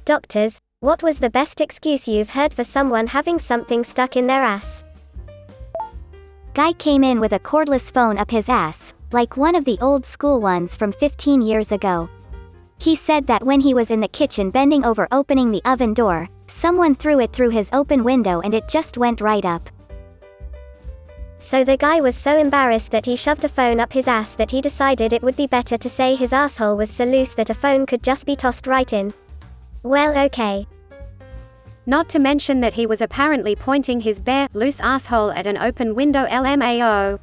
Doctors, what was the best excuse you've heard for someone having something stuck in their ass? Guy came in with a cordless phone up his ass, like one of the old school ones from 15 years ago. He said that when he was in the kitchen bending over opening the oven door, someone threw it through his open window and it just went right up. So the guy was so embarrassed that he shoved a phone up his ass that he decided it would be better to say his asshole was so loose that a phone could just be tossed right in. Well, okay. Not to mention that he was apparently pointing his bare, loose asshole at an open window. LMAO.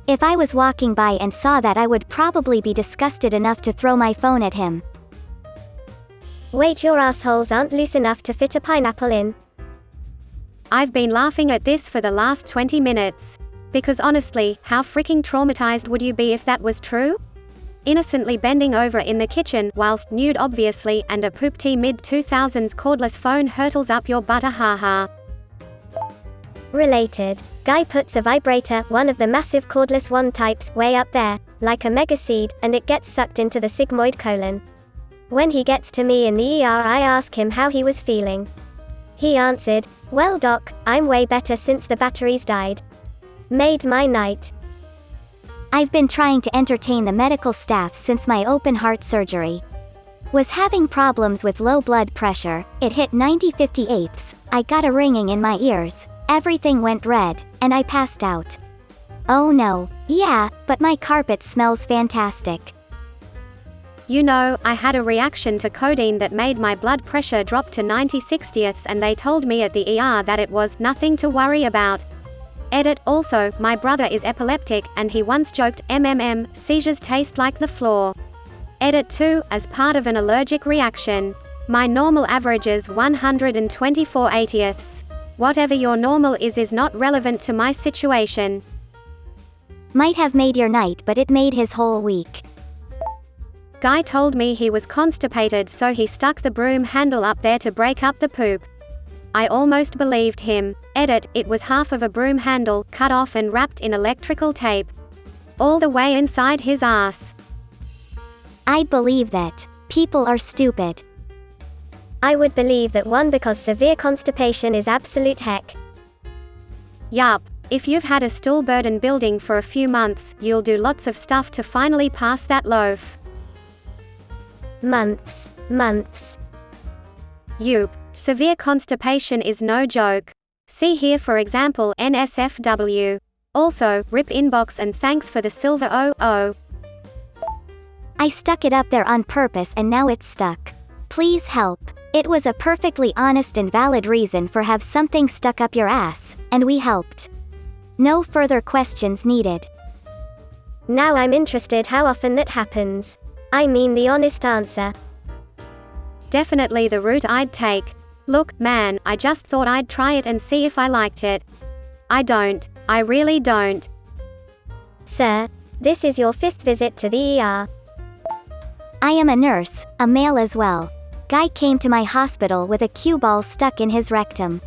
If I was walking by and saw that, I would probably be disgusted enough to throw my phone at him. Wait, your assholes aren't loose enough to fit a pineapple in? I've been laughing at this for the last 20 minutes. Because honestly, how freaking traumatized would you be if that was true? Innocently bending over in the kitchen, whilst nude obviously, and a poop-tea mid-2000s cordless phone hurtles up your butt. Haha. Related. Guy puts a vibrator, one of the massive cordless wand types, way up there, like a mega seed, and it gets sucked into the sigmoid colon. When he gets to me in the ER, I ask him how he was feeling. He answered, "Well doc, I'm way better since the batteries died." Made my night. I've been trying to entertain the medical staff since my open heart surgery. Was having problems with low blood pressure, it hit 90/58, I got a ringing in my ears, everything went red, and I passed out. Oh no, yeah, but my carpet smells fantastic. You know, I had a reaction to codeine that made my blood pressure drop to 90/60 and they told me at the ER that it was nothing to worry about. Edit. Also, my brother is epileptic, and he once joked, seizures taste like the floor. Edit 2, as part of an allergic reaction. My normal average is 124/80. Whatever your normal is not relevant to my situation. Might have made your night, but it made his whole week. Guy told me he was constipated, so he stuck the broom handle up there to break up the poop. I almost believed him. Edit. It was half of a broom handle, cut off and wrapped in electrical tape. All the way inside his ass. I'd believe that. People are stupid. I would believe that one because severe constipation is absolute heck. Yup. If you've had a stool burden building for a few months, you'll do lots of stuff to finally pass that loaf. Months. Yup. Severe constipation is no joke. See here for example NSFW. Also, rip inbox and thanks for the silver 00. I stuck it up there on purpose and now it's stuck. Please help. It was a perfectly honest and valid reason for have something stuck up your ass, and we helped. No further questions needed. Now I'm interested how often that happens. I mean the honest answer. Definitely the route I'd take. Look, man, I just thought I'd try it and see if I liked it. I don't. I really don't. Sir, this is your 5th visit to the ER. I am a nurse, a male as well. Guy came to my hospital with a cue ball stuck in his rectum.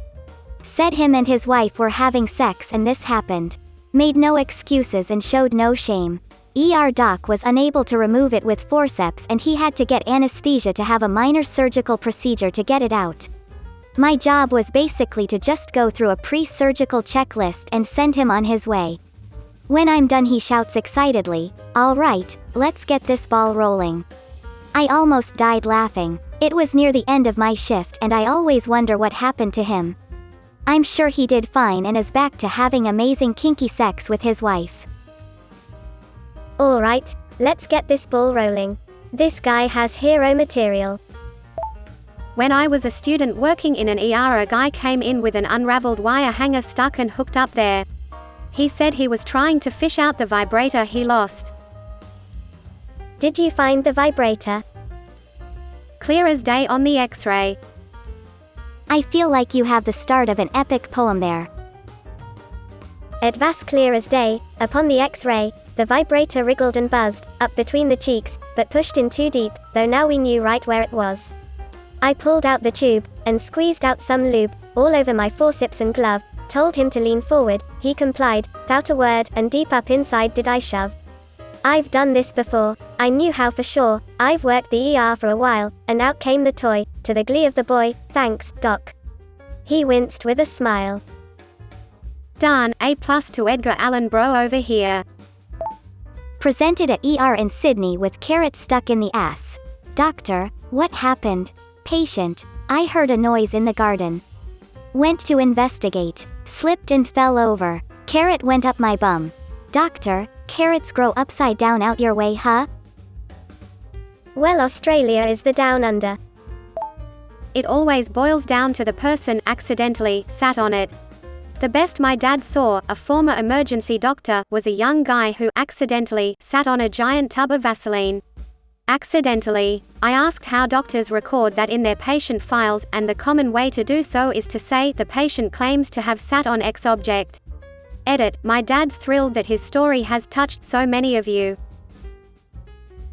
Said him and his wife were having sex and this happened. Made no excuses and showed no shame. ER doc was unable to remove it with forceps and he had to get anesthesia to have a minor surgical procedure to get it out. My job was basically to just go through a pre-surgical checklist and send him on his way. When I'm done he shouts excitedly, "All right, let's get this ball rolling." I almost died laughing. It was near the end of my shift and I always wonder what happened to him. I'm sure he did fine and is back to having amazing kinky sex with his wife. Alright, let's get this ball rolling. This guy has hero material. When I was a student working in an ER, a guy came in with an unraveled wire hanger stuck and hooked up there. He said he was trying to fish out the vibrator he lost. Did you find the vibrator? Clear as day on the X-ray. I feel like you have the start of an epic poem there. It was clear as day. Upon the X-ray, the vibrator wriggled and buzzed, up between the cheeks, but pushed in too deep, though now we knew right where it was. I pulled out the tube, and squeezed out some lube, all over my forceps and glove, told him to lean forward, he complied, without a word, and deep up inside did I shove. I've done this before. I knew how for sure. I've worked the ER for a while, and out came the toy, to the glee of the boy. Thanks, Doc. He winced with a smile. Darn, A+ to Edgar Allan Bro over here. Presented at ER in Sydney with carrot stuck in the ass. Doctor, what happened? Patient, I heard a noise in the garden. Went to investigate. Slipped and fell over. Carrot went up my bum. Doctor, carrots grow upside down out your way, huh? Well, Australia is the down under. It always boils down to the person accidentally sat on it. The best my dad saw, a former emergency doctor, was a young guy who accidentally sat on a giant tub of Vaseline. Accidentally. I asked how doctors record that in their patient files, and the common way to do so is to say the patient claims to have sat on X object. Edit, my dad's thrilled that his story has touched so many of you.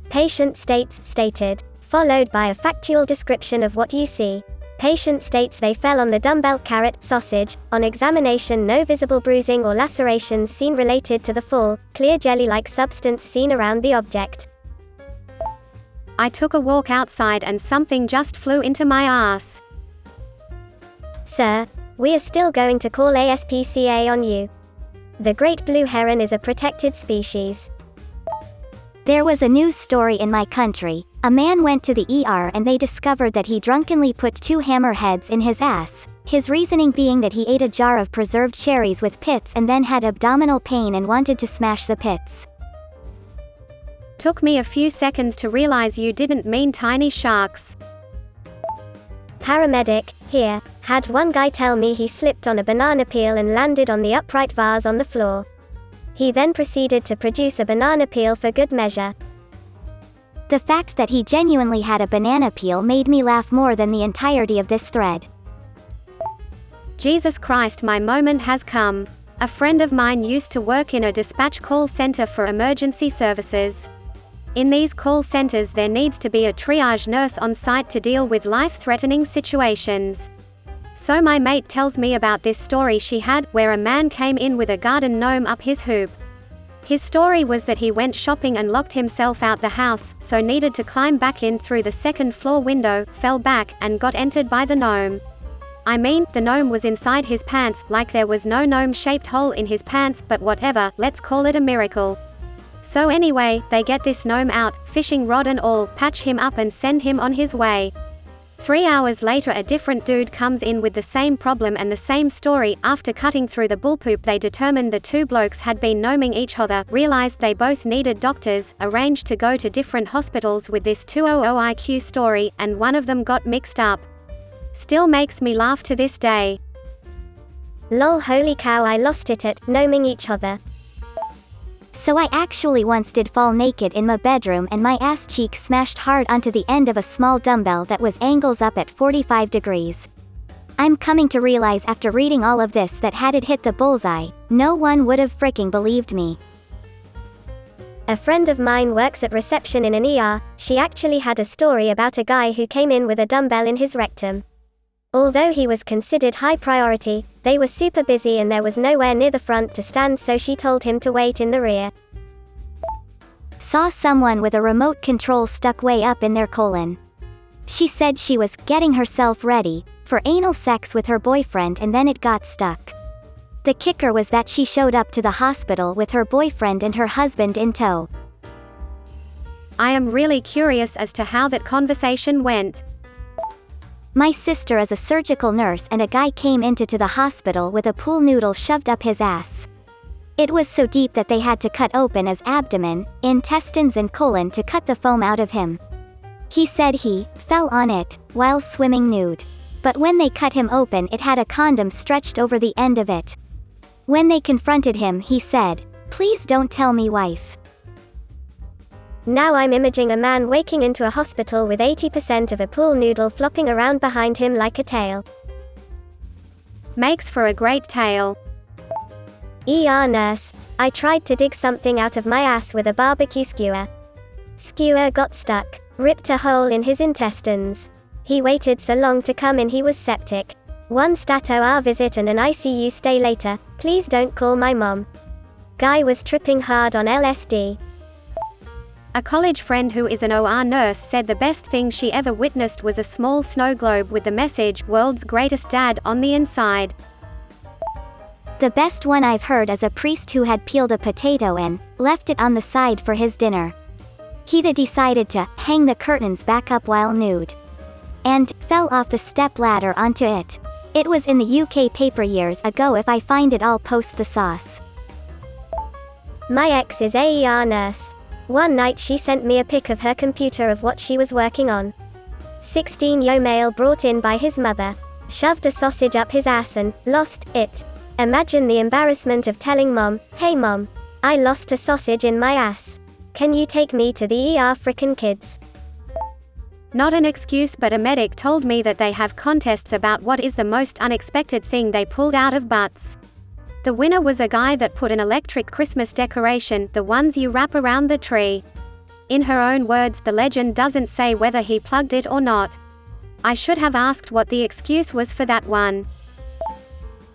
Patient states, stated, followed by a factual description of what you see. Patient states they fell on the dumbbell carrot sausage. On examination, no visible bruising or lacerations seen related to the fall, clear jelly-like substance seen around the object. I took a walk outside and something just flew into my ass. Sir, we are still going to call ASPCA on you. The great blue heron is a protected species. There was a news story in my country. A man went to the ER and they discovered that he drunkenly put 2 hammerheads in his ass, his reasoning being that he ate a jar of preserved cherries with pits and then had abdominal pain and wanted to smash the pits. Took me a few seconds to realize you didn't mean tiny sharks. Paramedic, here, had one guy tell me he slipped on a banana peel and landed on the upright vase on the floor. He then proceeded to produce a banana peel for good measure. The fact that he genuinely had a banana peel made me laugh more than the entirety of this thread. Jesus Christ, my moment has come. A friend of mine used to work in a dispatch call center for emergency services. In these call centers there needs to be a triage nurse on site to deal with life-threatening situations. So my mate tells me about this story she had, where a man came in with a garden gnome up his hoop. His story was that he went shopping and locked himself out the house, so needed to climb back in through the second floor window, fell back, and got entered by the gnome. I mean, the gnome was inside his pants, like there was no gnome-shaped hole in his pants, but whatever, let's call it a miracle. So anyway, they get this gnome out, fishing rod and all, patch him up and send him on his way. 3 hours later a different dude comes in with the same problem and the same story. After cutting through the bullpoop they determined the 2 blokes had been gnoming each other, realized they both needed doctors, arranged to go to different hospitals with this 200 IQ story, and one of them got mixed up. Still makes me laugh to this day. Lol, holy cow, I lost it at gnoming each other. So I actually once did fall naked in my bedroom and my ass cheek smashed hard onto the end of a small dumbbell that was angles up at 45 degrees. I'm coming to realize after reading all of this that had it hit the bullseye, no one would have fricking believed me. A friend of mine works at reception in an ER. She actually had a story about a guy who came in with a dumbbell in his rectum. Although he was considered high priority, they were super busy and there was nowhere near the front to stand, so she told him to wait in the rear. Saw someone with a remote control stuck way up in their colon. She said she was getting herself ready for anal sex with her boyfriend and then it got stuck. The kicker was that she showed up to the hospital with her boyfriend and her husband in tow. I am really curious as to how that conversation went. My sister is a surgical nurse and a guy came into the hospital with a pool noodle shoved up his ass. It was so deep that they had to cut open his abdomen, intestines and colon to cut the foam out of him. He said he fell on it while swimming nude. But when they cut him open it had a condom stretched over the end of it. When they confronted him he said, "Please don't tell me, wife." Now I'm imaging a man waking into a hospital with 80% of a pool noodle flopping around behind him like a tail. Makes for a great tale. ER nurse, I tried to dig something out of my ass with a barbecue skewer. Skewer got stuck, ripped a hole in his intestines. He waited so long to come in he was septic. 1 stato hour visit and an ICU stay later, please don't call my mom. Guy was tripping hard on LSD. A college friend who is an OR nurse said the best thing she ever witnessed was a small snow globe with the message, "World's Greatest Dad," on the inside. The best one I've heard is a priest who had peeled a potato and left it on the side for his dinner. He decided to hang the curtains back up while nude. And fell off the step ladder onto it. It was in the UK paper years ago. If I find it, I'll post the sauce. My ex is a ER nurse. One night she sent me a pic of her computer of what she was working on. 16-year-old male brought in by his mother. Shoved a sausage up his ass and lost it. Imagine the embarrassment of telling mom, "Hey mom, I lost a sausage in my ass. Can you take me to the ER, frickin' kids?" Not an excuse, but a medic told me that they have contests about what is the most unexpected thing they pulled out of butts. The winner was a guy that put an electric Christmas decoration, the ones you wrap around the tree. In her own words, the legend doesn't say whether he plugged it or not. I should have asked what the excuse was for that one.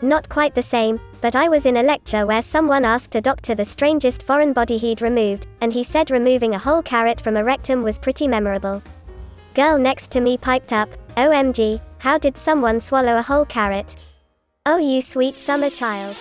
Not quite the same, but I was in a lecture where someone asked a doctor the strangest foreign body he'd removed, and he said removing a whole carrot from a rectum was pretty memorable. Girl next to me piped up, "OMG, how did someone swallow a whole carrot? Oh, you sweet summer child."